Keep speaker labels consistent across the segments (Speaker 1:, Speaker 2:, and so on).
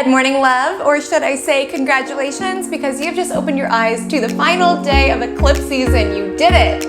Speaker 1: Good morning, love, or should I say congratulations, because you've just opened your eyes to the final day of eclipse season. You did it.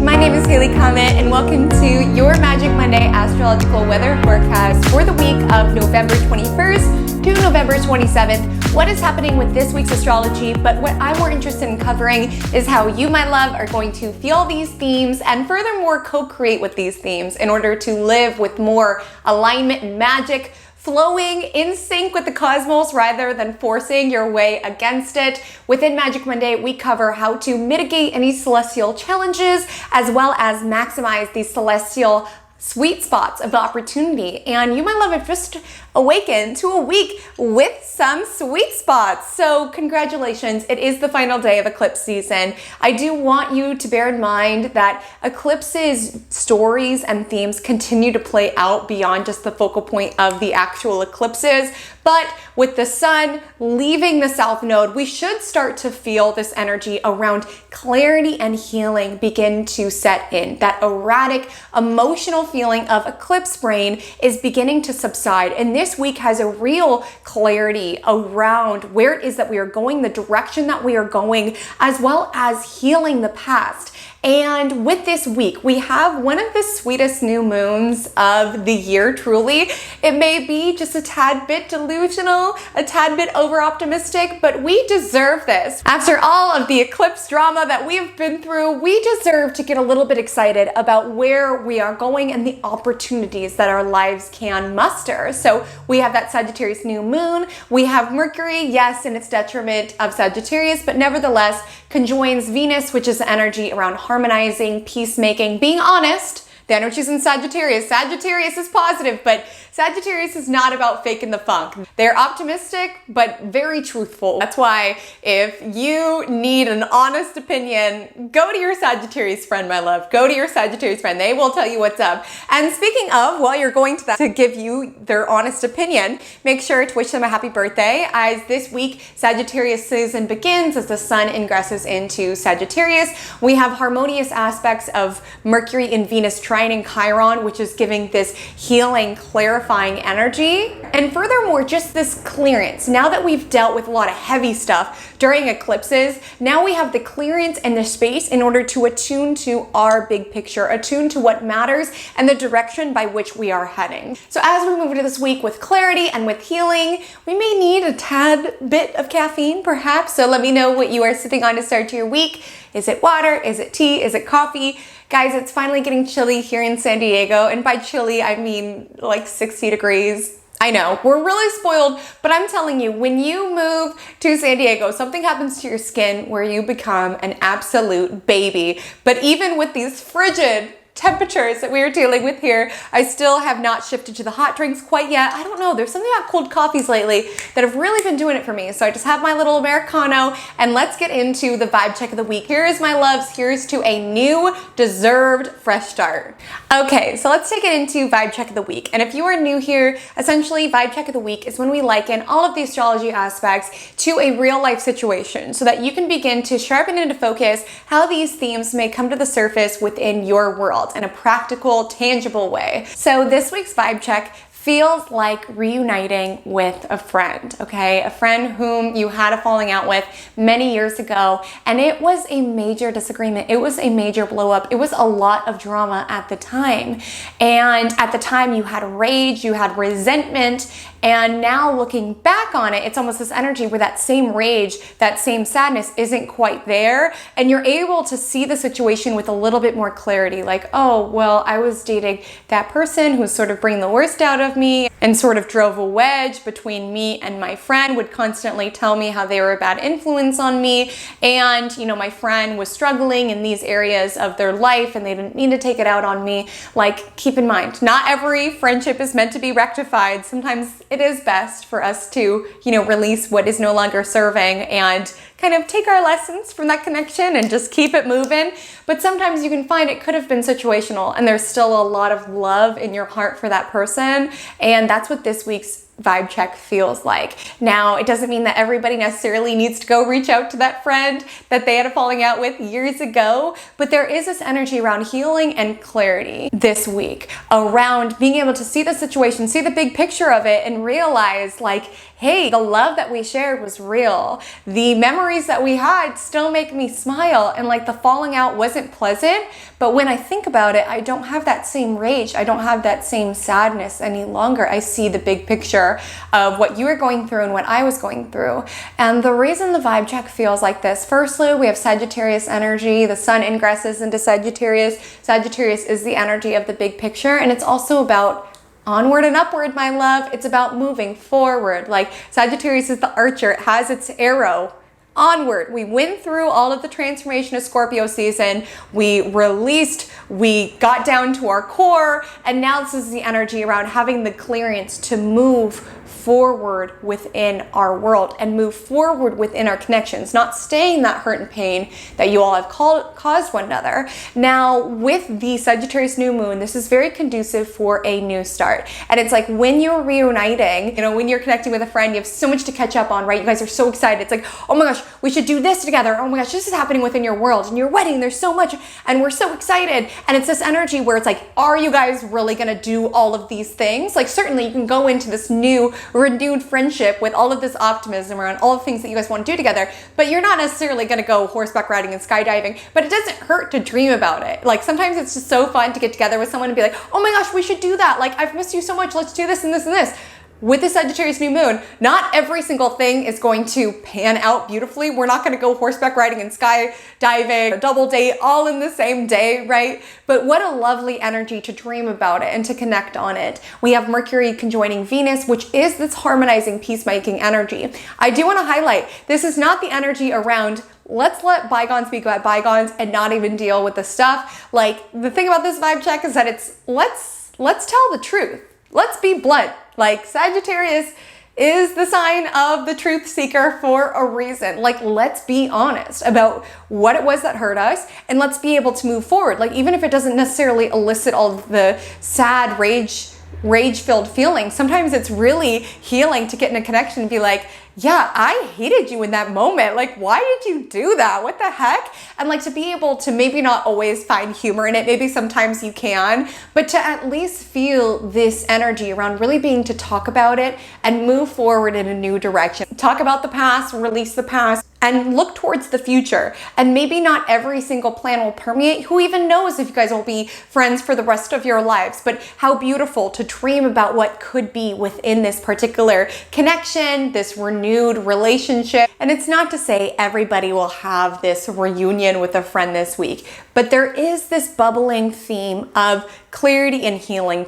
Speaker 1: My name is Comet, and welcome to your Magic Monday astrological weather forecast for the week of November 21st to November 27th. What is happening with this week's astrology, but what I'm more interested in covering is how you, my love, are going to feel these themes and furthermore co-create with these themes in order to live with more alignment and magic, flowing in sync with the cosmos rather than forcing your way against it. Within Magic Monday, we cover how to mitigate any celestial challenges as well as maximize these celestial sweet spots of opportunity. And you, my love, have just awakened to a week with some sweet spots. So congratulations, it is the final day of eclipse season. I do want you to bear in mind that eclipses, stories, and themes continue to play out beyond just the focal point of the actual eclipses. But with the sun leaving the south node, we should start to feel this energy around clarity and healing begin to set in. That erratic, emotional feeling of eclipse brain is beginning to subside. And this week has a real clarity around where it is that we are going, the direction that we are going, as well as healing the past. And with this week, we have one of the sweetest new moons of the year, truly. It may be just a tad bit delusional, a tad bit over-optimistic, but we deserve this. After all of the eclipse drama that we've been through, we deserve to get a little bit excited about where we are going and the opportunities that our lives can muster. So we have that Sagittarius new moon. We have Mercury, yes, in its detriment of Sagittarius, but nevertheless conjoins Venus, which is the energy around harmonizing, peacemaking, being honest. The energy's in Sagittarius. Sagittarius is positive, but Sagittarius is not about faking the funk. They're optimistic, but very truthful. That's why if you need an honest opinion, go to your Sagittarius friend, my love. Go to your Sagittarius friend. They will tell you what's up. And speaking of, while you're going to that to give you their honest opinion, make sure to wish them a happy birthday, as this week Sagittarius season begins as the sun ingresses into Sagittarius. We have harmonious aspects of Mercury and Venus trine Chiron, which is giving this healing, clarifying energy. And furthermore, just this clearance. Now that we've dealt with a lot of heavy stuff during eclipses, now we have the clearance and the space in order to attune to our big picture, attune to what matters and the direction by which we are heading. So as we move into this week with clarity and with healing, we may need a tad bit of caffeine perhaps. So let me know what you are sipping on to start your week. Is it water? Is it tea? Is it coffee? Guys, it's finally getting chilly here in San Diego, and by chilly, I mean like 60 degrees. I know, we're really spoiled, but I'm telling you, when you move to San Diego, something happens to your skin where you become an absolute baby. But even with these frigid temperatures that we are dealing with here, I still have not shifted to the hot drinks quite yet. I don't know, there's something about cold coffees lately that have really been doing it for me. So I just have my little Americano, and let's get into the vibe check of the week. Here is my loves, here's to a new, deserved, fresh start. Okay, so let's take it into vibe check of the week. And if you are new here, essentially vibe check of the week is when we liken all of the astrology aspects to a real life situation so that you can begin to sharpen into focus how these themes may come to the surface within your world in a practical, tangible way. So this week's vibe check feels like reuniting with a friend, okay? A friend whom you had a falling out with many years ago, and it was a major disagreement. It was a major blow up. It was a lot of drama at the time. And at the time you had rage, you had resentment, and now looking back on it, it's almost this energy where that same rage, that same sadness isn't quite there, and you're able to see the situation with a little bit more clarity, like, oh, well, I was dating that person who was sort of bringing the worst out of me and sort of drove a wedge between me and my friend, would constantly tell me how they were a bad influence on me, and, you know, my friend was struggling in these areas of their life and they didn't need to take it out on me. Like, keep in mind, not every friendship is meant to be rectified. Sometimes it is best for us to, you know, release what is no longer serving and kind of take our lessons from that connection and just keep it moving. But sometimes you can find it could have been situational and there's still a lot of love in your heart for that person. And that's what this week's vibe check feels like. Now, it doesn't mean that everybody necessarily needs to go reach out to that friend that they had a falling out with years ago, but there is this energy around healing and clarity this week, around being able to see the situation, see the big picture of it, and realize like, hey, the love that we shared was real. The memories that we had still make me smile, and like the falling out wasn't pleasant, but when I think about it, I don't have that same rage. I don't have that same sadness any longer. I see the big picture of what you were going through and what I was going through. And the reason the vibe check feels like this, firstly, we have Sagittarius energy. The sun ingresses into Sagittarius. Sagittarius is the energy of the big picture, and it's also about onward and upward, my love. It's about moving forward. Like Sagittarius is the archer. It has its arrow onward. We went through all of the transformation of Scorpio season. We released, we got down to our core, and now this is the energy around having the clearance to move forward within our world and move forward within our connections, not staying in that hurt and pain that you all have caused one another. Now, with the Sagittarius new moon, this is very conducive for a new start. And it's like when you're reuniting, you know, when you're connecting with a friend, you have so much to catch up on, right? You guys are so excited. It's like, oh my gosh, we should do this together. Oh my gosh, this is happening within your world and your wedding. There's so much, and we're so excited. And it's this energy where it's like, are you guys really gonna do all of these things? Like, certainly you can go into this new renewed friendship with all of this optimism around all the things that you guys want to do together, but you're not necessarily going to go horseback riding and skydiving, but it doesn't hurt to dream about it. Like, sometimes it's just so fun to get together with someone and be like, oh my gosh, we should do that. Like, I've missed you so much. Let's do this and this and this. With the Sagittarius new moon, not every single thing is going to pan out beautifully. We're not going to go horseback riding and skydiving, a double date all in the same day, right? But what a lovely energy to dream about it and to connect on it. We have Mercury conjoining Venus, which is this harmonizing, peacemaking energy. I do want to highlight, this is not the energy around let's let bygones be bygones and not even deal with the stuff. Like, the thing about this vibe check is that it's let's tell the truth. Let's be blunt. Like, Sagittarius is the sign of the truth seeker for a reason. Like, let's be honest about what it was that hurt us, and let's be able to move forward. Like, even if it doesn't necessarily elicit all of the sad, rage-filled feelings, sometimes it's really healing to get in a connection and be like, yeah, I hated you in that moment. Like, why did you do that? What the heck? And like, to be able to maybe not always find humor in it, maybe sometimes you can, but to at least feel this energy around really being to talk about it and move forward in a new direction. Talk about the past, release the past, and look towards the future. And maybe not every single plan will permeate. Who even knows if you guys will be friends for the rest of your lives, but how beautiful to dream about what could be within this particular connection, this renewed relationship. And it's not to say everybody will have this reunion with a friend this week, but there is this bubbling theme of clarity and healing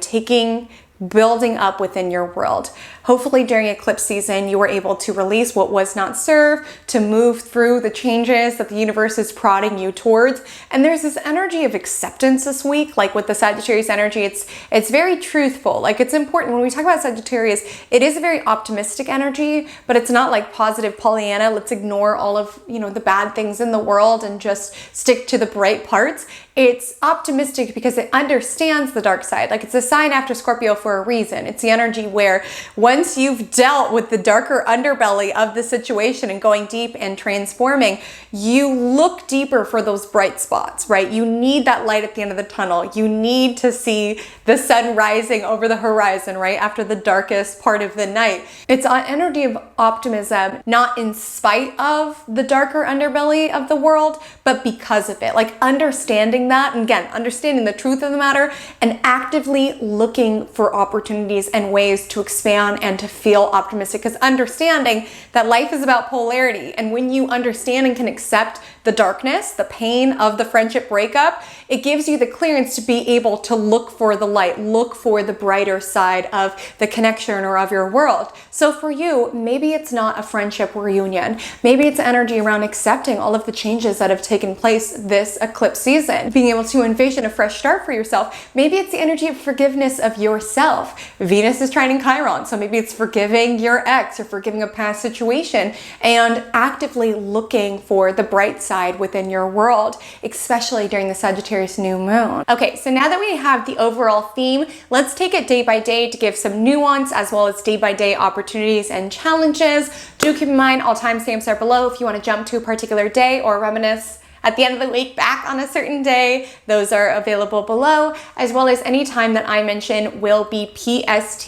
Speaker 1: building up within your world. Hopefully during eclipse season, you were able to release what was not served, to move through the changes that the universe is prodding you towards. And there's this energy of acceptance this week. Like with the Sagittarius energy, it's very truthful. Like, it's important when we talk about Sagittarius, it is a very optimistic energy, but it's not like positive Pollyanna. Let's ignore all of, the bad things in the world and just stick to the bright parts. It's optimistic because it understands the dark side. Like, it's a sign after Scorpio for a reason. It's the energy where once you've dealt with the darker underbelly of the situation and going deep and transforming, you look deeper for those bright spots, right? You need that light at the end of the tunnel. You need to see the sun rising over the horizon, right? After the darkest part of the night. It's an energy of optimism, not in spite of the darker underbelly of the world, but because of it. Like, understanding that, and again, understanding the truth of the matter and actively looking for opportunities and ways to expand and to feel optimistic, because understanding that life is about polarity, and when you understand and can accept the darkness, the pain of the friendship breakup, it gives you the clearance to be able to look for the light, look for the brighter side of the connection or of your world. So for you, maybe it's not a friendship reunion. Maybe it's energy around accepting all of the changes that have taken place this eclipse season, being able to envision a fresh start for yourself. Maybe it's the energy of forgiveness of yourself. Venus is trine Chiron, so maybe it's forgiving your ex or forgiving a past situation and actively looking for the bright side reside within your world, especially during the Sagittarius new moon. Okay, so now that we have the overall theme, let's take it day by day to give some nuance as well as day by day opportunities and challenges. Do keep in mind all timestamps are below if you want to jump to a particular day or reminisce at the end of the week back on a certain day. Those are available below, as well as any time that I mention will be PST.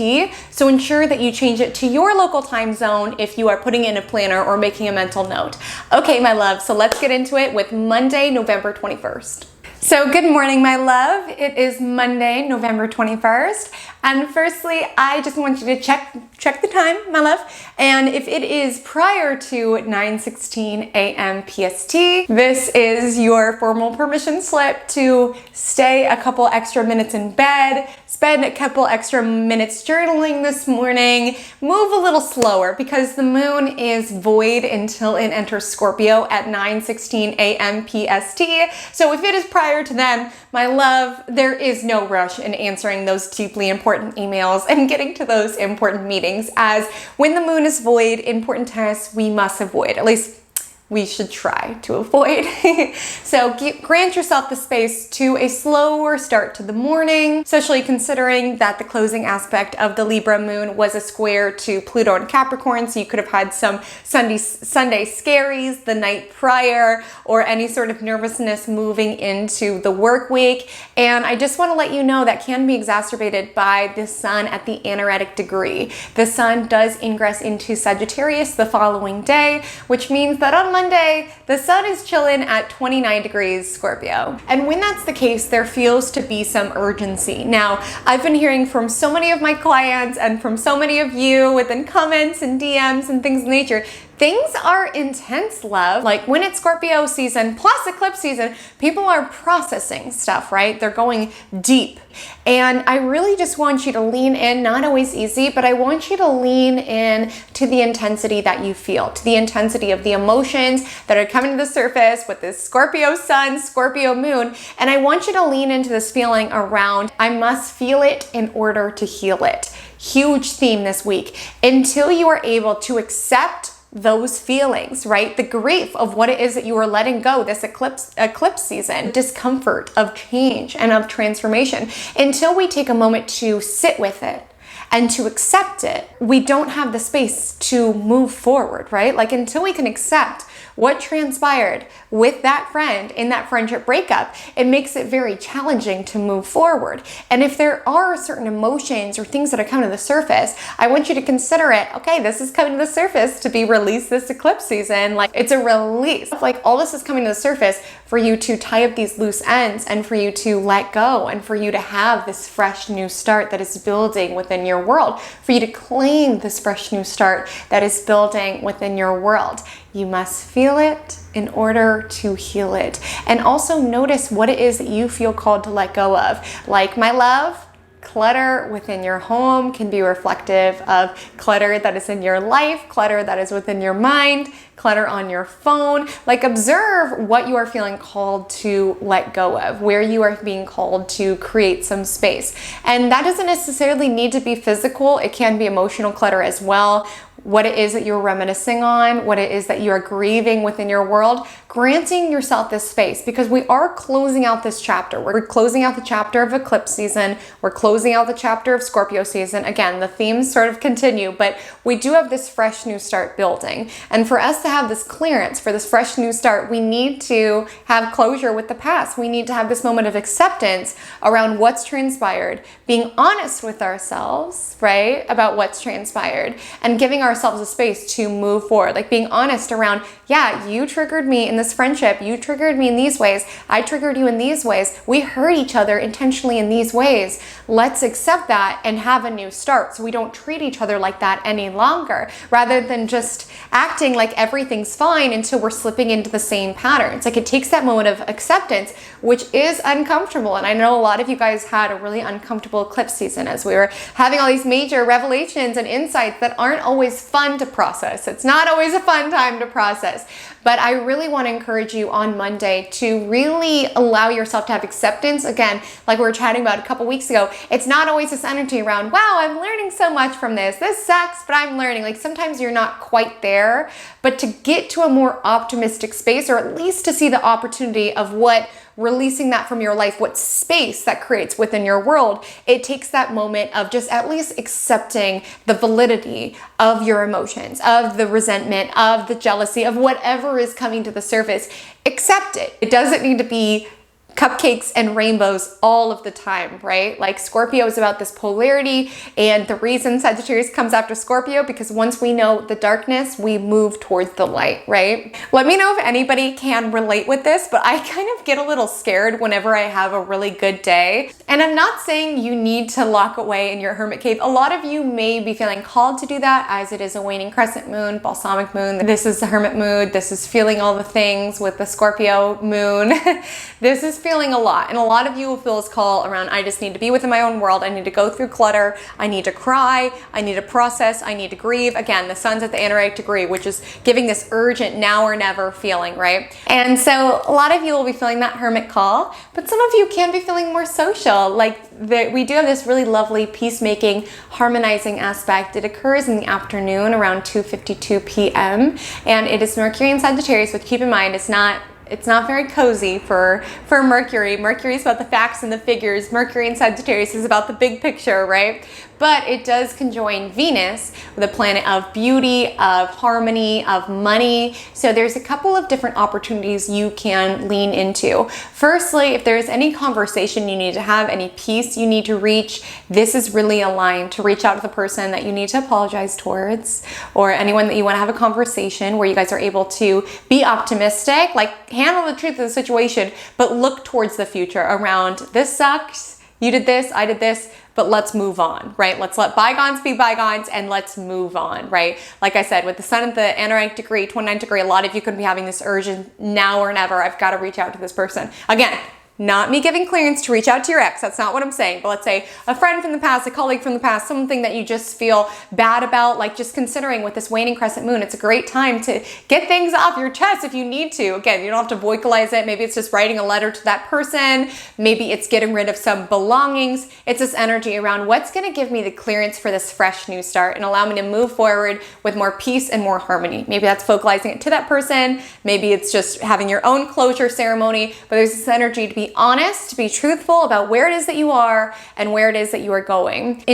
Speaker 1: So ensure that you change it to your local time zone if you are putting in a planner or making a mental note. Okay, my love, so let's get into it with Monday, November 21st. So good morning, my love. It is Monday, November 21st. And firstly, I just want you to check the time, my love. And if it is prior to 9:16 a.m. PST, this is your formal permission slip to stay a couple extra minutes in bed, spend a couple extra minutes journaling this morning, move a little slower because the moon is void until it enters Scorpio at 9:16 a.m. PST. So if it is prior to then, my love, there is no rush in answering those deeply important emails and getting to those important meetings, as when the moon is void, important tasks we must avoid. At least we should try to avoid. So grant yourself the space to a slower start to the morning, especially considering that the closing aspect of the Libra moon was a square to Pluto and Capricorn. So you could have had some Sunday scaries the night prior, or any sort of nervousness moving into the work week. And I just want to let you know that can be exacerbated by the sun at the anaretic degree. The sun does ingress into Sagittarius the following day, which means that on Monday, the sun is chilling at 29 degrees Scorpio. And when that's the case, there feels to be some urgency. Now, I've been hearing from so many of my clients and from so many of you within comments and DMs and things of nature, things are intense, love. Like when it's Scorpio season plus eclipse season, people are processing stuff, right? They're going deep. And I really just want you to lean in, not always easy, but I want you to lean in to the intensity that you feel, to the intensity of the emotions that are coming to the surface with this Scorpio sun, Scorpio moon. And I want you to lean into this feeling around, I must feel it in order to heal it. Huge theme this week. Until you are able to accept those feelings, right? The grief of what it is that you are letting go this eclipse season, discomfort of change and of transformation. Until we take a moment to sit with it and to accept it, we don't have the space to move forward, right? Like until we can accept what transpired with that friend in that friendship breakup, it makes it very challenging to move forward. And if there are certain emotions or things that are coming to the surface, I want you to consider it, okay, this is coming to the surface to be released this eclipse season. Like it's a release. Like all this is coming to the surface for you to tie up these loose ends and for you to let go and for you to have this fresh new start that is building within your world, for you to claim this fresh new start that is building within your world. You must feel it in order to heal it. And also notice what it is that you feel called to let go of. Like, my love, clutter within your home can be reflective of clutter that is in your life, clutter that is within your mind, clutter on your phone. Like, observe what you are feeling called to let go of, where you are being called to create some space. And that doesn't necessarily need to be physical. It can be emotional clutter as well. What it is that you're reminiscing on, what it is that you are grieving within your world, granting yourself this space, because we are closing out this chapter. We're closing out the chapter of eclipse season. We're closing out the chapter of Scorpio season. Again, the themes sort of continue, but we do have this fresh new start building. And for us to have this clearance, for this fresh new start, we need to have closure with the past. We need to have this moment of acceptance around what's transpired, being honest with ourselves, right, about what's transpired, and giving ourselves a space to move forward. Like being honest around, yeah, you triggered me in this friendship, you triggered me in these ways, I triggered you in these ways, we hurt each other intentionally in these ways. Let's accept that and have a new start so we don't treat each other like that any longer, rather than just acting like everything's fine until we're slipping into the same patterns. Like it takes that moment of acceptance, which is uncomfortable. And I know a lot of you guys had a really uncomfortable eclipse season as we were having all these major revelations and insights that aren't always fun to process. It's not always a fun time to process. But I really want to encourage you on Monday to really allow yourself to have acceptance. Again, like we were chatting about a couple weeks ago, it's not always this energy around, wow, I'm learning so much from this. This sucks, but I'm learning. Like sometimes you're not quite there, but to get to a more optimistic space, or at least to see the opportunity of what releasing that from your life, what space that creates within your world, it takes that moment of just at least accepting the validity of your emotions, of the resentment, of the jealousy, of whatever is coming to the surface. Accept it. It doesn't need to be cupcakes and rainbows all of the time, right? Like Scorpio is about this polarity, and the reason Sagittarius comes after Scorpio, because once we know the darkness, we move towards the light, right? Let me know if anybody can relate with this, but I kind of get a little scared whenever I have a really good day. And I'm not saying you need to lock away in your hermit cave. A lot of you may be feeling called to do that, as it is a waning crescent moon, balsamic moon. This is the hermit mood. This is feeling all the things with the Scorpio moon. This is feeling a lot, and a lot of you will feel this call around, I just need to be within my own world. I need to go through clutter. I need to cry. I need to process. I need to grieve. Again, the sun's at the Anoraic degree, which is giving this urgent now or never feeling, right? And so a lot of you will be feeling that hermit call, but some of you can be feeling more social. Like we do have this really lovely peacemaking, harmonizing aspect. It occurs in the afternoon around 2:52 p.m. and it is Mercury in Sagittarius, which keep in mind, it's not very cozy for Mercury. Mercury is about the facts and the figures. Mercury in Sagittarius is about the big picture, right? But it does conjoin Venus, the planet of beauty, of harmony, of money. So there's a couple of different opportunities you can lean into. Firstly, if there's any conversation you need to have, any peace you need to reach, this is really aligned to reach out to the person that you need to apologize towards, or anyone that you want to have a conversation where you guys are able to be optimistic, like handle the truth of the situation, but look towards the future around, this sucks, you did this, I did this, but let's move on, right? Let's let bygones be bygones and let's move on, right? Like I said, with the sun at the Anoraic degree, 29th degree, a lot of you could be having this urgent now or never, I've got to reach out to this person. Again, not me giving clearance to reach out to your ex. That's not what I'm saying. But let's say a friend from the past, a colleague from the past, something that you just feel bad about, like just considering with this waning crescent moon, it's a great time to get things off your chest if you need to. Again, you don't have to vocalize it. Maybe it's just writing a letter to that person. Maybe it's getting rid of some belongings. It's this energy around what's going to give me the clearance for this fresh new start and allow me to move forward with more peace and more harmony. Maybe that's vocalizing it to that person. Maybe it's just having your own closure ceremony, but there's this energy to be honest, to be truthful about where it is that you are and where it is that you are going.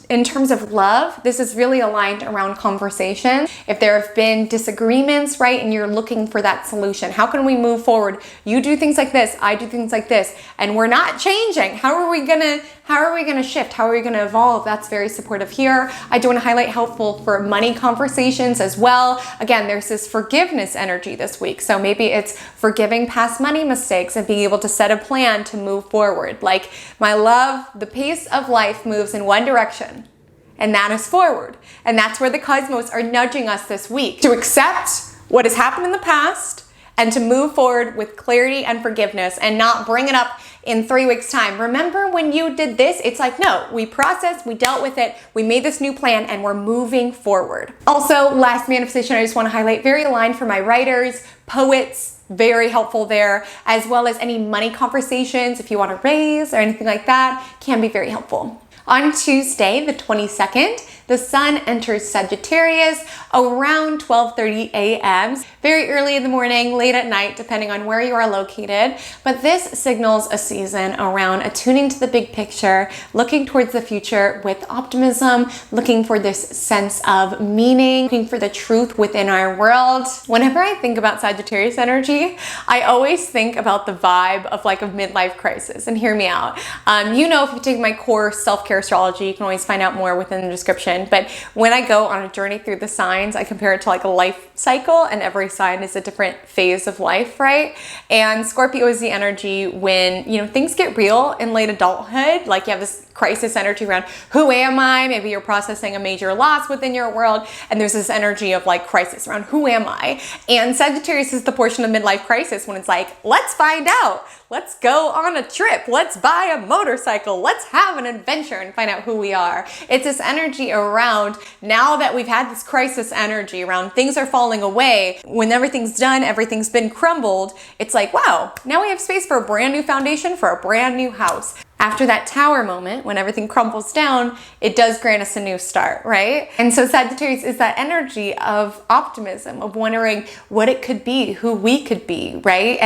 Speaker 1: In terms of love, this is really aligned around conversation. If there have been disagreements, right, and you're looking for that solution, how can we move forward? You do things like this, I do things like this, and we're not changing. How are we gonna shift? How are we gonna evolve? That's very supportive here. I do want to highlight helpful for money conversations as well. Again, there's this forgiveness energy this week. So maybe it's forgiving past money mistakes and being able to set a plan to move forward. Like, my love, the pace of life moves in one direction, and that is forward. And that's where the cosmos are nudging us this week to accept what has happened in the past and to move forward with clarity and forgiveness and not bring it up in 3 weeks' time. Remember when you did this? It's like, no, we processed, we dealt with it, we made this new plan, and we're moving forward. Also, last manifestation I just want to highlight, very aligned for my writers, poets, very helpful there, as well as any money conversations if you want to raise or anything like that, can be very helpful. On Tuesday, the 22nd, the sun enters Sagittarius around 12:30 a.m. Very early in the morning, late at night, depending on where you are located. But this signals a season around attuning to the big picture, looking towards the future with optimism, looking for this sense of meaning, looking for the truth within our world. Whenever I think about Sagittarius energy, I always think about the vibe of like a midlife crisis. And hear me out. You know, if you take my course, Self-Care Astrology, you can always find out more within the description. But when I go on a journey through the signs, I compare it to like a life cycle, and every sign is a different phase of life, right? And Scorpio is the energy when, you know, things get real in late adulthood. Like, you have this crisis energy around who am I? Maybe you're processing a major loss within your world, and there's this energy of like crisis around who am I? And Sagittarius is the portion of midlife crisis when it's like, let's find out. Let's go on a trip. Let's buy a motorcycle. Let's have an adventure and find out who we are. It's this energy around, now that we've had this crisis energy around things are falling away, when everything's done, everything's been crumbled, it's like, wow, now we have space for a brand new foundation for a brand new house. After that tower moment, when everything crumbles down, it does grant us a new start, right? And so Sagittarius is that energy of optimism, of wondering what it could be, who we could be, right?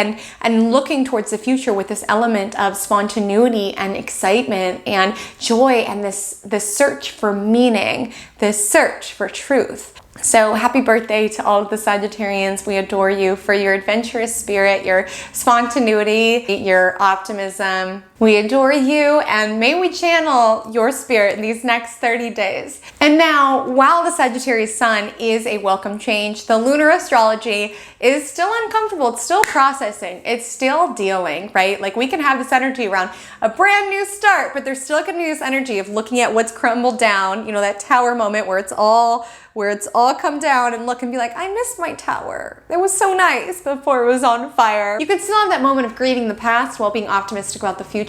Speaker 1: And looking towards the future with this element of spontaneity and excitement and joy and this search for meaning, this search for truth. So happy birthday to all of the Sagittarians. We adore you for your adventurous spirit, your spontaneity, your optimism. We adore you, and may we channel your spirit in these next 30 days. And now, while the Sagittarius sun is a welcome change, the lunar astrology is still uncomfortable. It's still processing. It's still dealing, right? Like we can have this energy around a brand new start, but there's still going to be this energy of looking at what's crumbled down, you know, that tower moment where it's all come down and look and be like, I missed my tower. It was so nice before it was on fire. You can still have that moment of grieving the past while being optimistic about the future.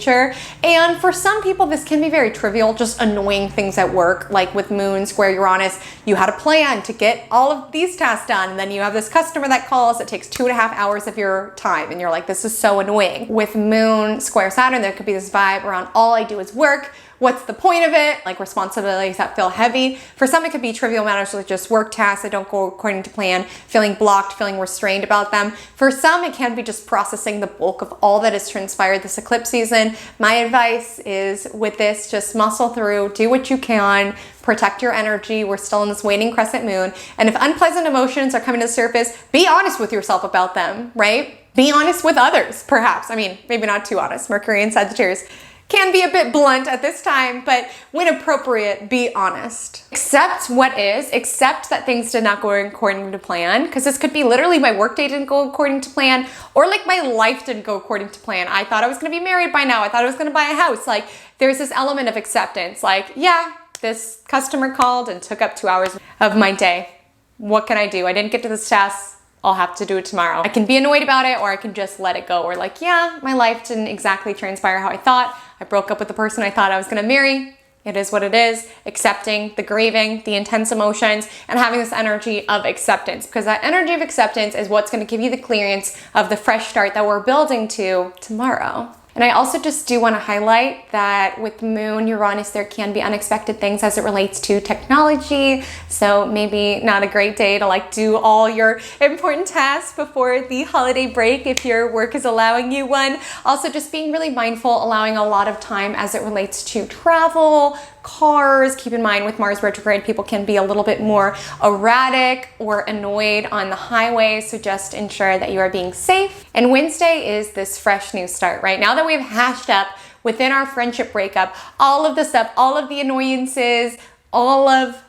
Speaker 1: And for some people, this can be very trivial, just annoying things at work. Like with Moon square Uranus, you had a plan to get all of these tasks done. And then you have this customer that calls, it takes 2.5 hours of your time. And you're like, this is so annoying. With Moon square Saturn, there could be this vibe around all I do is work. What's the point of it? Like responsibilities that feel heavy. For some, it could be trivial matters like just work tasks that don't go according to plan, feeling blocked, feeling restrained about them. For some, it can be just processing the bulk of all that has transpired this eclipse season. My advice is with this, just muscle through, do what you can, protect your energy. We're still in this waning crescent moon. And if unpleasant emotions are coming to the surface, be honest with yourself about them, right? Be honest with others, perhaps. I mean, maybe not too honest. Mercury and Sagittarius can be a bit blunt at this time, but when appropriate, be honest. Accept what is, accept that things did not go according to plan, because this could be literally my workday didn't go according to plan, or like my life didn't go according to plan. I thought I was gonna be married by now. I thought I was gonna buy a house. Like there's this element of acceptance. Like, yeah, this customer called and took up 2 hours of my day. What can I do? I didn't get to this task. I'll have to do it tomorrow. I can be annoyed about it, or I can just let it go. Or like, yeah, my life didn't exactly transpire how I thought. I broke up with the person I thought I was gonna marry. It is what it is. Accepting the grieving, the intense emotions, and having this energy of acceptance, because that energy of acceptance is what's gonna give you the clearance of the fresh start that we're building to tomorrow. And I also just do want to highlight that with Moon, Uranus, there can be unexpected things as it relates to technology. So maybe not a great day to like do all your important tasks before the holiday break if your work is allowing you one. Also just being really mindful, allowing a lot of time as it relates to travel, cars. Keep in mind with Mars retrograde, people can be a little bit more erratic or annoyed on the highway. So just ensure that you are being safe. And Wednesday is this fresh new start, right? Now that we've hashed up within our friendship breakup, all of the stuff, all of the annoyances, all of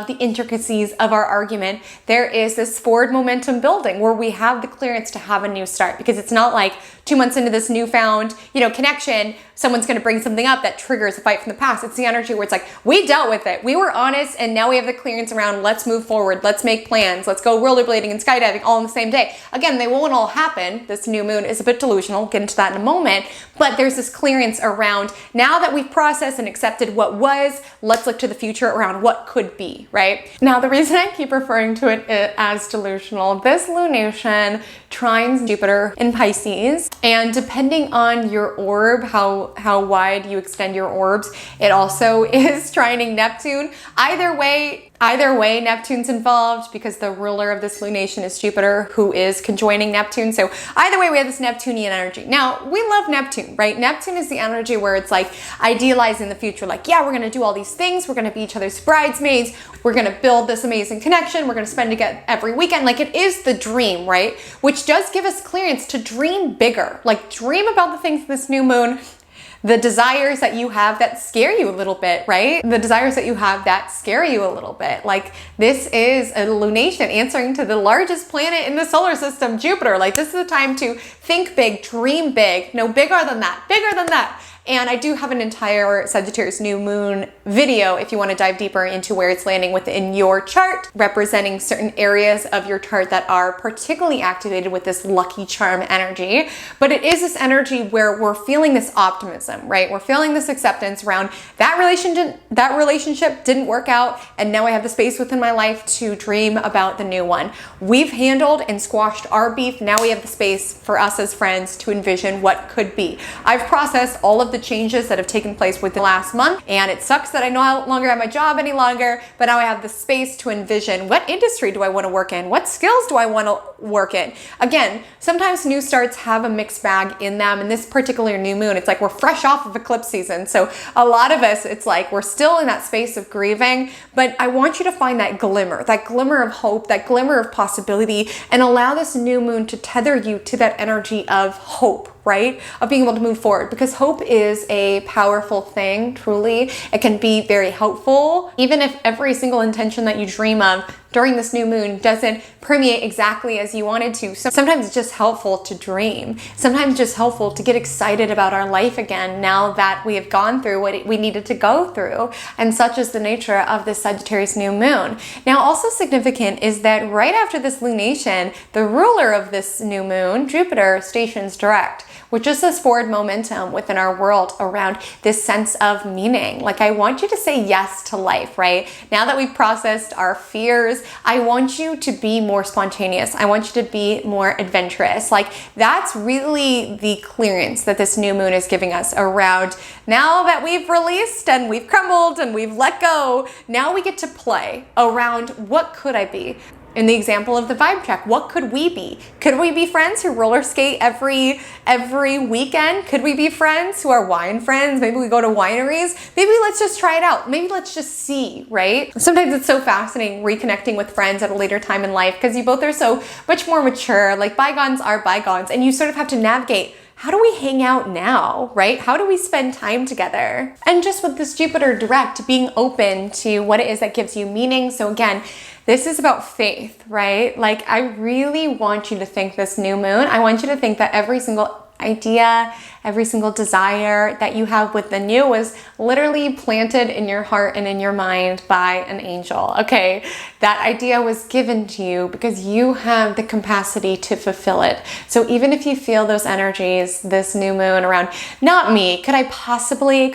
Speaker 1: the intricacies of our argument, there is this forward momentum building where we have the clearance to have a new start, because it's not like 2 months into this newfound, connection, someone's going to bring something up that triggers a fight from the past. It's the energy where it's like, we dealt with it. We were honest, and now we have the clearance around, let's move forward. Let's make plans. Let's go rollerblading and skydiving all on the same day. Again, they won't all happen. This new moon is a bit delusional. We'll get into that in a moment. But there's this clearance around, now that we've processed and accepted what was, let's look to the future around what could be, right? Now, the reason I keep referring to it as delusional, this lunation trines Jupiter in Pisces, and depending on your orb, how wide you extend your orbs, it also is trining Neptune. Either way, Neptune's involved, because the ruler of this lunation is Jupiter, who is conjoining Neptune. So either way, we have this Neptunian energy. Now, we love Neptune, right? Neptune is the energy where it's like idealizing the future. Like, yeah, we're going to do all these things. We're going to be each other's bridesmaids. We're going to build this amazing connection. We're going to spend together every weekend. Like, it is the dream, right? Which does give us clearance to dream bigger. Like, dream about the things this new moon, the desires that you have that scare you a little bit, right? The desires that you have that scare you a little bit. Like, this is a lunation answering to the largest planet in the solar system, Jupiter. Like, this is the time to think big, dream big, no, bigger than that, And I do have an entire Sagittarius new moon video if you want to dive deeper into where it's landing within your chart, representing certain areas of your chart that are particularly activated with this lucky charm energy. But it is this energy where we're feeling this optimism, right? We're feeling this acceptance around that relationship didn't work out, and now I have the space within my life to dream about the new one. We've handled and squashed our beef. Now we have the space for us as friends to envision what could be. I've processed all of the changes that have taken place within the last month, and it sucks that I no longer have my job any longer, but now I have the space to envision what industry do I want to work in? What skills do I want to work in? Again, sometimes new starts have a mixed bag in them. In this particular new moon, it's like we're fresh off of eclipse season. So a lot of us, it's like we're still in that space of grieving, but I want you to find that glimmer of hope, that glimmer of possibility, and allow this new moon to tether you to that energy of hope, right? Of being able to move forward, because hope is a powerful thing, truly. It can be very helpful, even if every single intention that you dream of during this new moon doesn't permeate exactly as you wanted to. So sometimes it's just helpful to dream. Sometimes it's just helpful to get excited about our life again now that we have gone through what we needed to go through. And such is the nature of this Sagittarius new moon. Now, also significant is that right after this lunation, the ruler of this new moon, Jupiter, stations direct, which is this forward momentum within our world around this sense of meaning. Like, I want you to say yes to life, right? Now that we've processed our fears, I want you to be more spontaneous. I want you to be more adventurous. Like, that's really the clearance that this new moon is giving us around now that we've released and we've crumbled and we've let go. Now we get to play around what could I be? In the example of the vibe check, what could we be? Could we be friends who roller skate every weekend? Could we be friends who are wine friends? Maybe we go to wineries. Maybe let's just try it out. Maybe let's just see, right? Sometimes it's so fascinating reconnecting with friends at a later time in life because you both are so much more mature. Like, bygones are bygones, and you sort of have to navigate, how do we hang out now, right? How do we spend time together? And just with this Jupiter direct, being open to what it is that gives you meaning. So again, this is about faith, right? Like, I really want you to think this new moon, I want you to think that every single idea, every single desire that you have with the new was literally planted in your heart and in your mind by an angel, okay? That idea was given to you because you have the capacity to fulfill it. So even if you feel those energies, this new moon around, not me, could I possibly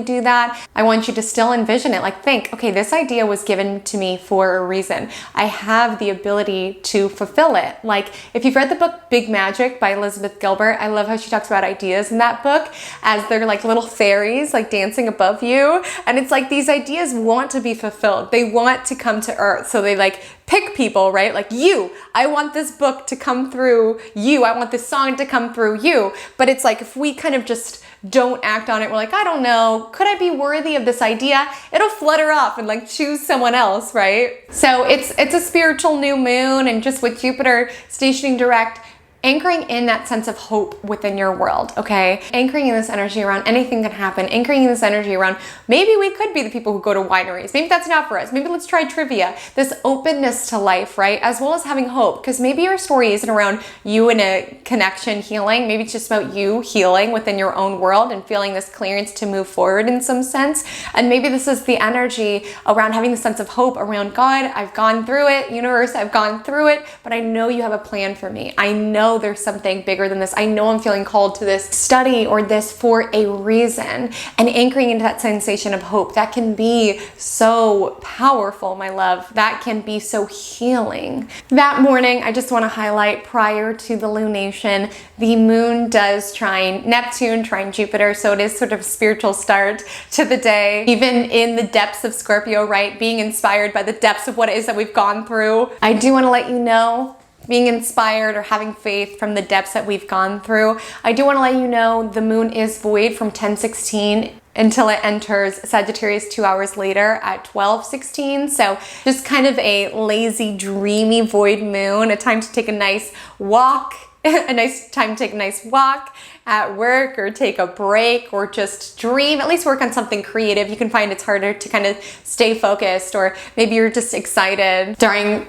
Speaker 1: do that? I want you to still envision it. Like, think, okay, this idea was given to me for a reason. I have the ability to fulfill it. Like, if you've read the book Big Magic by Elizabeth Gilbert, I love how she talks about ideas in that book as they're like little fairies like dancing above you. And it's like these ideas want to be fulfilled. They want to come to earth. So they like pick people, right? Like, you, I want this book to come through you. I want this song to come through you. But it's like, if we kind of just don't act on it, we're like, I don't know, could I be worthy of this idea? It'll flutter off and like choose someone else, right? So it's a spiritual new moon, and just with Jupiter stationing direct, anchoring in that sense of hope within your world, okay? Anchoring in this energy around anything can happen, anchoring in this energy around maybe we could be the people who go to wineries. Maybe that's not for us. Maybe let's try trivia. This openness to life, right? As well as having hope, because maybe your story isn't around you in a connection healing. Maybe it's just about you healing within your own world and feeling this clearance to move forward in some sense. And maybe this is the energy around having the sense of hope around God. I've gone through it, universe, I've gone through it, but I know you have a plan for me. I know there's something bigger than this. I know I'm feeling called to this study or this for a reason. And anchoring into that sensation of hope, that can be so powerful, my love. That can be so healing. That morning, I just want to highlight, prior to the lunation, the moon does trine Neptune, trine Jupiter. So it is sort of a spiritual start to the day. Even in the depths of Scorpio, right? Being inspired by the depths of what it is that we've gone through. I do want to let you know, being inspired or having faith from the depths that we've gone through, I do want to let you know the moon is void from 10:16 until it enters Sagittarius 2 hours later at 12:16. So just kind of a lazy, dreamy void moon, a time to take a nice walk a nice time to take a nice walk at work, or take a break, or just dream, at least work on something creative. You can find it's harder to kind of stay focused, or maybe you're just excited during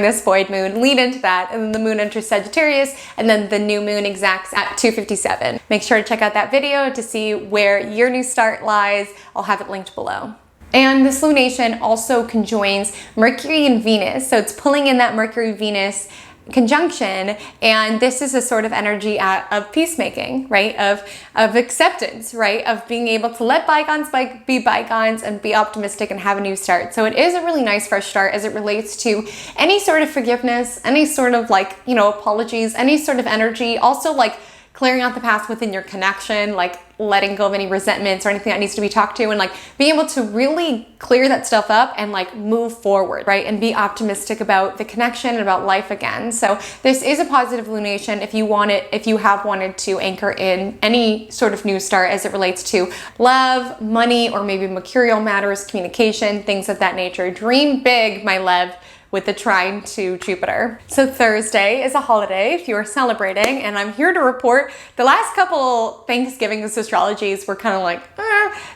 Speaker 1: this void moon. Lead into that. And then the moon enters Sagittarius, and then the new moon exacts at 2:57. Make sure to check out that video to see where your new start lies. I'll have it linked below. And this lunation also conjoins Mercury and Venus. So it's pulling in that Mercury-Venus conjunction, and this is a sort of energy of peacemaking, right? Of acceptance, right? Of being able to let bygones be bygones and be optimistic and have a new start. So it is a really nice fresh start as it relates to any sort of forgiveness, any sort of like, you know, apologies, any sort of energy. Also like clearing out the past within your connection, like letting go of any resentments or anything that needs to be talked to, and like being able to really clear that stuff up and like move forward, right? And be optimistic about the connection and about life again. So this is a positive lunation if you have wanted to anchor in any sort of new start as it relates to love, money, or maybe mercurial matters, communication, things of that nature. Dream big, my love, with the trine to Jupiter. So Thursday is a holiday if you are celebrating, and I'm here to report the last couple Thanksgiving astrologies were kind of like,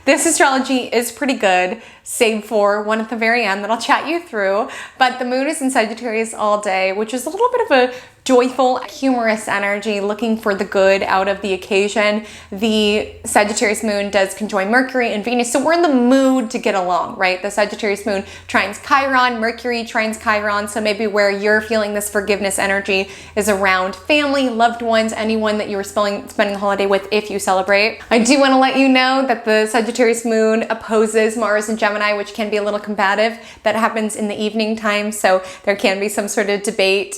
Speaker 1: this astrology is pretty good, save for one at the very end that I'll chat you through. But the moon is in Sagittarius all day, which is a little bit of a joyful, humorous energy, looking for the good out of the occasion. The Sagittarius moon does conjoin Mercury and Venus, so we're in the mood to get along, right? The Sagittarius moon trines Chiron, Mercury trines Chiron, so maybe where you're feeling this forgiveness energy is around family, loved ones, anyone that you were spending the holiday with if you celebrate. I do want to let you know that the Sagittarius moon opposes Mars and Gemini, which can be a little combative. That happens in the evening time, so there can be some sort of debate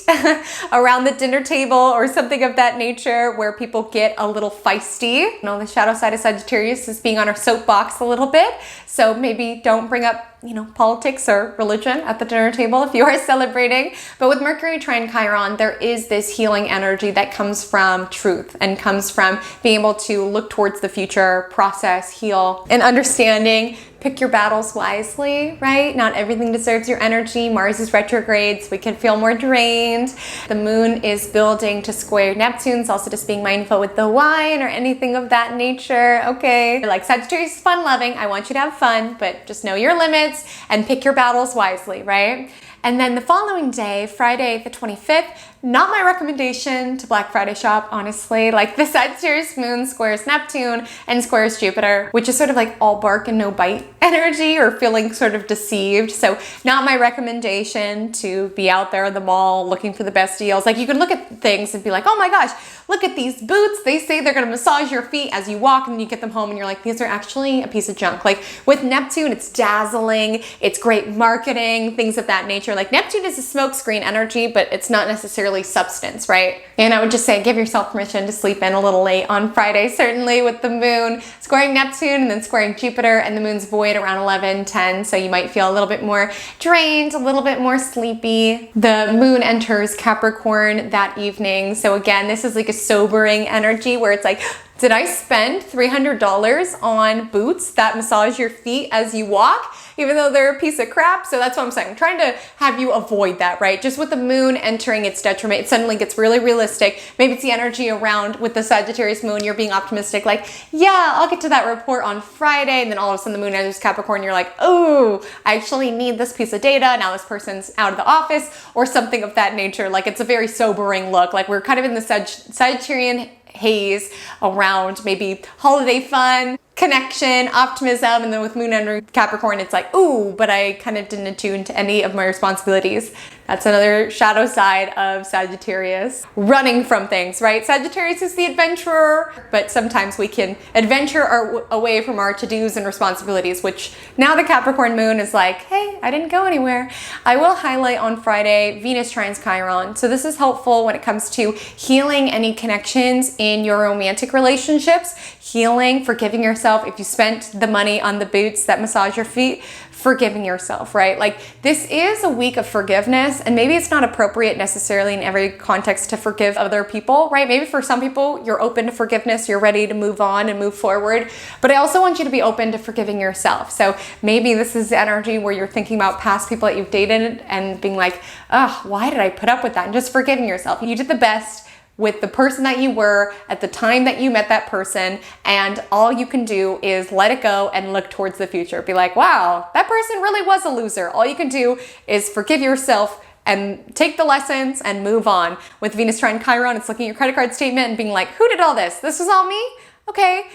Speaker 1: around the dinner table or something of that nature where people get a little feisty. You know, the shadow side of Sagittarius is being on our soapbox a little bit, so maybe don't bring up, you know, politics or religion at the dinner table if you are celebrating. But with Mercury trine Chiron, there is this healing energy that comes from truth and comes from being able to look towards the future, process, heal, and understanding. Pick your battles wisely, right? Not everything deserves your energy. Mars is retrograde, so we can feel more drained. The moon is building to square Neptune, so also just being mindful with the wine or anything of that nature, okay? Like Sagittarius is fun loving. I want you to have fun, but just know your limits and pick your battles wisely, right? And then the following day, Friday the 25th, not my recommendation to Black Friday shop, honestly. Like the Sagittarius moon squares Neptune and squares Jupiter, which is sort of like all bark and no bite energy, or feeling sort of deceived. So not my recommendation to be out there in the mall looking for the best deals. Like you can look at things and be like, oh my gosh, look at these boots. They say they're gonna massage your feet as you walk, and then you get them home and you're like, these are actually a piece of junk. Like with Neptune, it's dazzling, it's great marketing, things of that nature. Like Neptune is a smokescreen energy, but it's not necessarily substance, right? And I would just say, give yourself permission to sleep in a little late on Friday, certainly with the moon squaring Neptune and then squaring Jupiter, and the moon's void around 11:10. So you might feel a little bit more drained, a little bit more sleepy. The moon enters Capricorn that evening. So again, this is like a sobering energy where it's like, did I spend $300 on boots that massage your feet as you walk, even though they're a piece of crap? So that's what I'm saying. I'm trying to have you avoid that, right? Just with the moon entering its detriment, it suddenly gets really realistic. Maybe it's the energy around with the Sagittarius moon, you're being optimistic, like, yeah, I'll get to that report on Friday. And then all of a sudden the moon enters Capricorn, you're like, oh, I actually need this piece of data. Now this person's out of the office or something of that nature. Like it's a very sobering look. Like we're kind of in the Sagittarian haze around maybe holiday fun, connection, optimism, and then with moon under Capricorn, it's like, ooh, but I kind of didn't attune to any of my responsibilities. That's another shadow side of Sagittarius. Running from things, right? Sagittarius is the adventurer, but sometimes we can adventure away from our to-dos and responsibilities, which now the Capricorn moon is like, hey, I didn't go anywhere. I will highlight on Friday, Venus trines Chiron. So this is helpful when it comes to healing any connections in your romantic relationships, healing, forgiving yourself if you spent the money on the boots that massage your feet, forgiving yourself, right? Like this is a week of forgiveness, and maybe it's not appropriate necessarily in every context to forgive other people, right? Maybe for some people, you're open to forgiveness, you're ready to move on and move forward, but I also want you to be open to forgiving yourself. So maybe this is the energy where you're thinking about past people that you've dated and being like, oh, why did I put up with that? And just forgiving yourself. You did the best with the person that you were at the time that you met that person, and all you can do is let it go and look towards the future. Be like, wow, that person really was a loser. All you can do is forgive yourself and take the lessons and move on. With Venus trine Chiron, it's looking at your credit card statement and being like, who did all this? This was all me? Okay,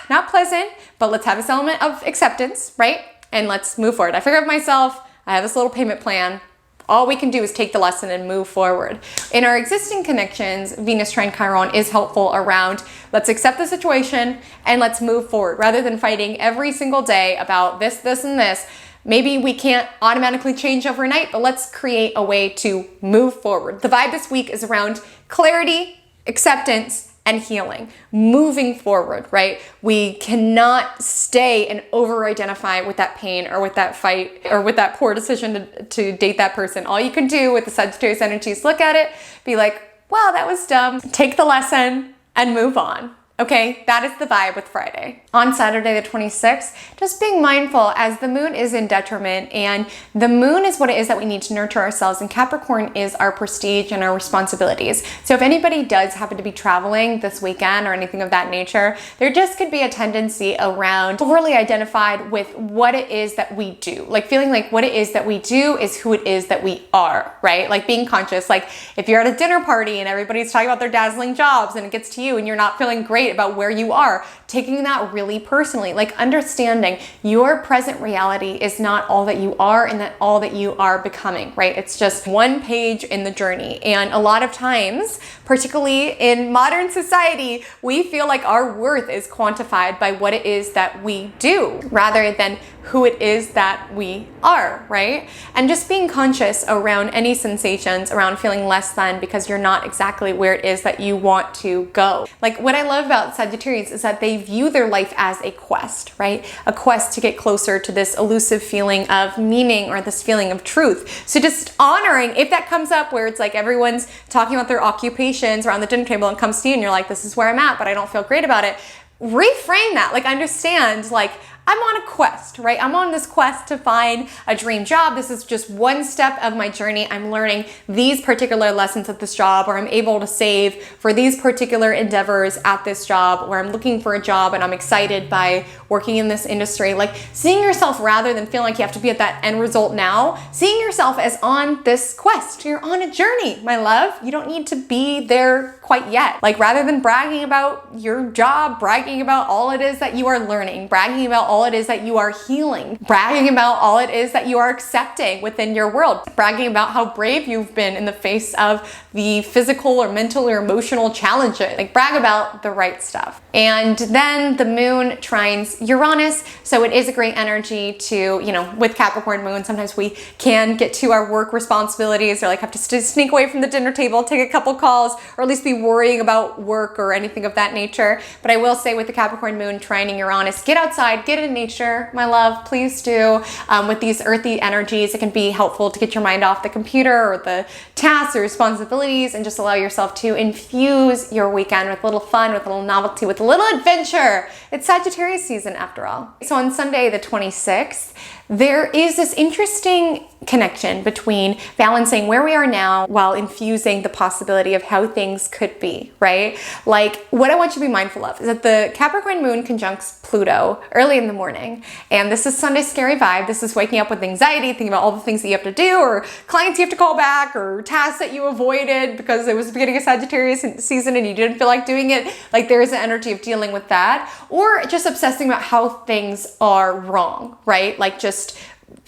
Speaker 1: not pleasant, but let's have this element of acceptance, right? And let's move forward. I figured out myself, I have this little payment plan. All we can do is take the lesson and move forward. In our existing connections, Venus trine Chiron is helpful around, let's accept the situation and let's move forward rather than fighting every single day about this, this, and this. Maybe we can't automatically change overnight, but let's create a way to move forward. The vibe this week is around clarity, acceptance, and healing, moving forward, right? We cannot stay and over-identify with that pain or with that fight or with that poor decision to date that person. All you can do with the Sagittarius energy is look at it, be like, wow, that was dumb. Take the lesson and move on. Okay, that is the vibe with Friday. On Saturday the 26th, just being mindful as the moon is in detriment, and the moon is what it is that we need to nurture ourselves, and Capricorn is our prestige and our responsibilities. So if anybody does happen to be traveling this weekend or anything of that nature, there just could be a tendency around overly identified with what it is that we do. Like feeling like what it is that we do is who it is that we are, right? Like being conscious, like if you're at a dinner party and everybody's talking about their dazzling jobs and it gets to you and you're not feeling great about where you are, taking that really personally, like understanding your present reality is not all that you are and that all that you are becoming, right? It's just one page in the journey. And a lot of times, particularly in modern society, we feel like our worth is quantified by what it is that we do rather than who it is that we are, right? And just being conscious around any sensations around feeling less than because you're not exactly where it is that you want to go. Like what I love about Sagittarius is that they view their life as a quest, right? A quest to get closer to this elusive feeling of meaning or this feeling of truth. So just honoring, if that comes up where it's like everyone's talking about their occupations around the dinner table and comes to you and you're like, this is where I'm at, but I don't feel great about it. Reframe that, like understand, like I'm on a quest, right? I'm on this quest to find a dream job. This is just one step of my journey. I'm learning these particular lessons at this job, or I'm able to save for these particular endeavors at this job, or I'm looking for a job and I'm excited by working in this industry. Like seeing yourself rather than feeling like you have to be at that end result now, seeing yourself as on this quest. You're on a journey, my love. You don't need to be there quite yet. Like rather than bragging about your job, bragging about all it is that you are learning, bragging about all it is that you are healing, bragging about all it is that you are accepting within your world, bragging about how brave you've been in the face of the physical or mental or emotional challenges. Like brag about the right stuff. And then the moon trines Uranus. So it is a great energy to, you know, with Capricorn moon, sometimes we can get to our work responsibilities or like have to sneak away from the dinner table, take a couple calls, or at least be worrying about work or anything of that nature. But I will say with the Capricorn moon trining Uranus, get outside, get in nature, my love, please do. With these earthy energies, it can be helpful to get your mind off the computer or the tasks or responsibilities and just allow yourself to infuse your weekend with a little fun, with a little novelty, with a little adventure. It's Sagittarius season after all. So on Sunday, the 26th, there is this interesting connection between balancing where we are now while infusing the possibility of how things could be, right? Like what I want you to be mindful of is that the Capricorn moon conjuncts Pluto early in the morning. And this is Sunday scary vibe. This is waking up with anxiety, thinking about all the things that you have to do or clients you have to call back or tasks that you avoided because it was the beginning of Sagittarius season and you didn't feel like doing it. Like there is an energy of dealing with that, or just obsessing about how things are wrong, right? Like just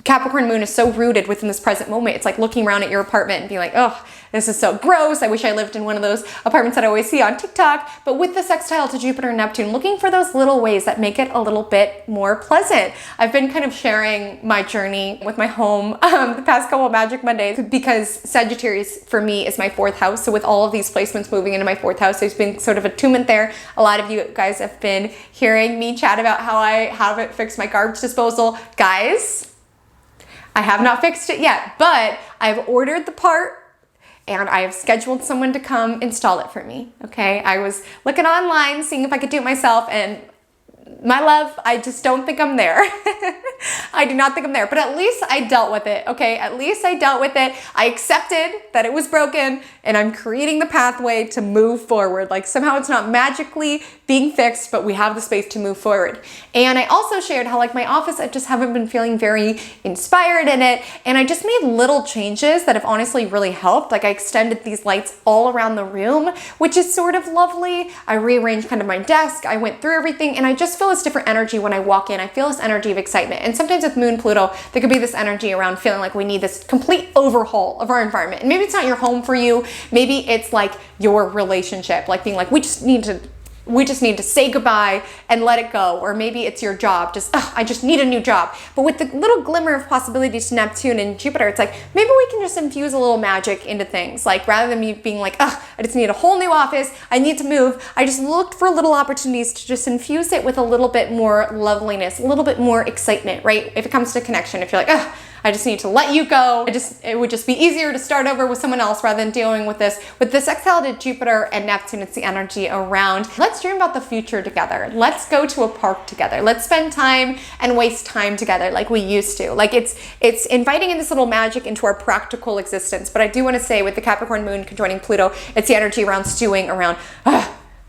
Speaker 1: Capricorn moon is so rooted within this present moment. It's like looking around at your apartment and being like, oh, this is so gross. I wish I lived in one of those apartments that I always see on TikTok. But with the sextile to Jupiter and Neptune, looking for those little ways that make it a little bit more pleasant. I've been kind of sharing my journey with my home the past couple of Magic Mondays because Sagittarius for me is my fourth house. So with all of these placements moving into my fourth house, there's been sort of attunement there. A lot of you guys have been hearing me chat about how I haven't fixed my garbage disposal. Guys, I have not fixed it yet, but I've ordered the part and I have scheduled someone to come install it for me, okay? I was looking online, seeing if I could do it myself, and my love, I just don't think I'm there. I do not think I'm there, but at least I dealt with it, okay? At least I dealt with it. I accepted that it was broken, and I'm creating the pathway to move forward. Like somehow it's not magically being fixed, but we have the space to move forward. And I also shared how like my office, I just haven't been feeling very inspired in it. And I just made little changes that have honestly really helped. Like I extended these lights all around the room, which is sort of lovely. I rearranged kind of my desk. I went through everything, and I just feel this different energy when I walk in. I feel this energy of excitement. And sometimes with Moon Pluto, there could be this energy around feeling like we need this complete overhaul of our environment. And maybe it's not your home for you. Maybe it's like your relationship, like being like, we just need to say goodbye and let it go. Or maybe it's your job, I just need a new job. But with the little glimmer of possibilities to Neptune and Jupiter, it's like, maybe we can just infuse a little magic into things. Like rather than me being like, I just need a whole new office, I need to move. I just looked for little opportunities to just infuse it with a little bit more loveliness, a little bit more excitement, right? If it comes to connection, if you're like, I just need to let you go. It would just be easier to start over with someone else rather than dealing with this. With this exile to Jupiter and Neptune, it's the energy around. Let's dream about the future together. Let's go to a park together. Let's spend time and waste time together like we used to. Like it's inviting in this little magic into our practical existence. But I do want to say with the Capricorn moon conjoining Pluto, it's the energy around stewing around,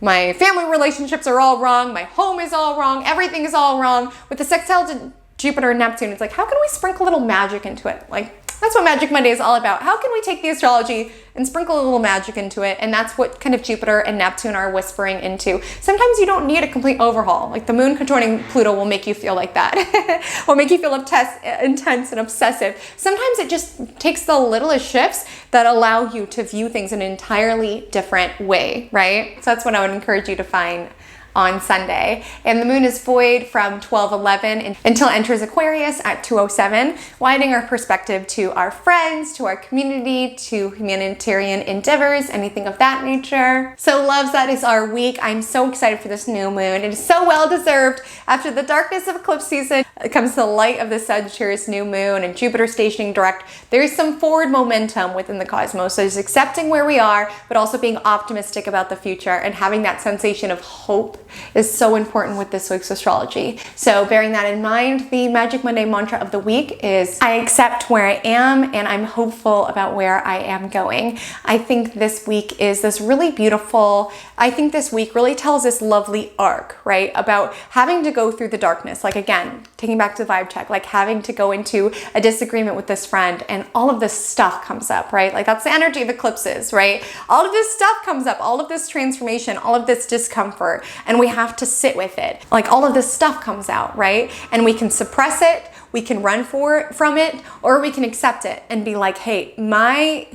Speaker 1: my family relationships are all wrong. My home is all wrong. Everything is all wrong. With the sextile to Jupiter and Neptune, it's like, how can we sprinkle a little magic into it? Like, that's what Magic Monday is all about. How can we take the astrology and sprinkle a little magic into it? And that's what kind of Jupiter and Neptune are whispering into. Sometimes you don't need a complete overhaul. Like the moon conjoining Pluto will make you feel like that. Will make you feel intense and obsessive. Sometimes it just takes the littlest shifts that allow you to view things in an entirely different way, right? So that's what I would encourage you to find on Sunday. And the moon is void from 12:11 until it enters Aquarius at 2:07, widening our perspective to our friends, to our community, to humanitarian endeavors, anything of that nature. So loves, that is our week. I'm so excited for this new moon. It is so well deserved. After the darkness of eclipse season, it comes the light of the Sagittarius new moon and Jupiter stationing direct. There is some forward momentum within the cosmos. So it's accepting where we are, but also being optimistic about the future and having that sensation of hope is so important with this week's astrology. So bearing that in mind, the Magic Monday mantra of the week is, I accept where I am and I'm hopeful about where I am going. I think this week is this really beautiful, I think this week really tells this lovely arc, right? About having to go through the darkness. Like again, taking back to the vibe check, like having to go into a disagreement with this friend and all of this stuff comes up, right? Like that's the energy of eclipses, right? All of this stuff comes up, all of this transformation, all of this discomfort, and we have to sit with it. Like all of this stuff comes out, right? And we can suppress it, we can run from it, or we can accept it and be like, hey,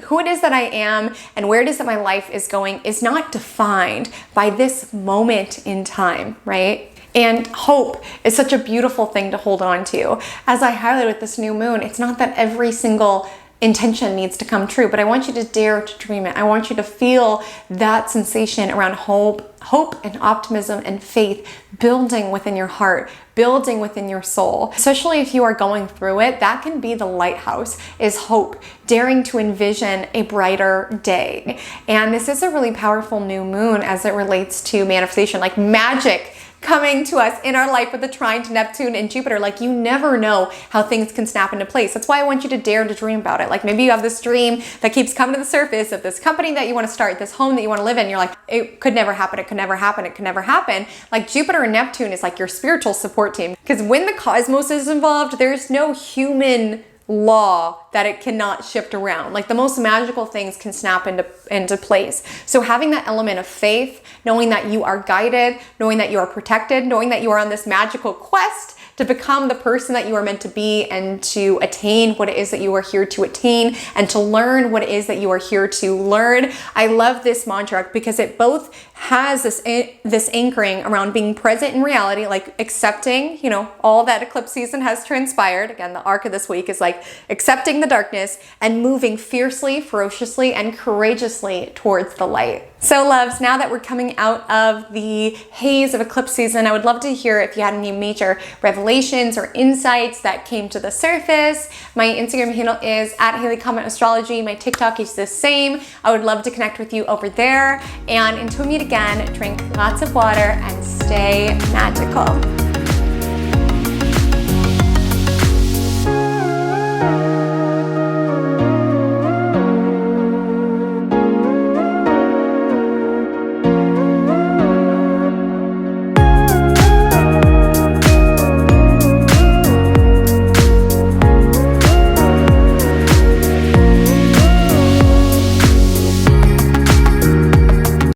Speaker 1: who it is that I am and where it is that my life is going is not defined by this moment in time, right? And hope is such a beautiful thing to hold on to. As I highlighted with this new moon, it's not that every single intention needs to come true, but I want you to dare to dream it. I want you to feel that sensation around hope and optimism and faith building within your heart, building within your soul. Especially if you are going through it, that can be the lighthouse, is hope, daring to envision a brighter day. And this is a really powerful new moon as it relates to manifestation, like magic coming to us in our life with the trine to Neptune and Jupiter. Like you never know how things can snap into place. That's why I want you to dare to dream about it. Like maybe you have this dream that keeps coming to the surface of this company that you want to start, this home that you want to live in. You're like, it could never happen. It could never happen. It could never happen. Like Jupiter and Neptune is like your spiritual support team. Because when the cosmos is involved, there's no human law that it cannot shift around. Like the most magical things can snap into place. So having that element of faith, knowing that you are guided, knowing that you are protected, knowing that you are on this magical quest to become the person that you are meant to be and to attain what it is that you are here to attain and to learn what it is that you are here to learn. I love this mantra because it both has this anchoring around being present in reality, like accepting, all that eclipse season has transpired. Again, the arc of this week is like accepting the darkness and moving fiercely, ferociously, and courageously towards the light. So loves, now that we're coming out of the haze of eclipse season, I would love to hear if you had any major revelations or insights that came to the surface. My Instagram handle is @HaleyCommentAstrology. My TikTok is the same. I would love to connect with you over there. And until we meet again, drink lots of water and stay magical.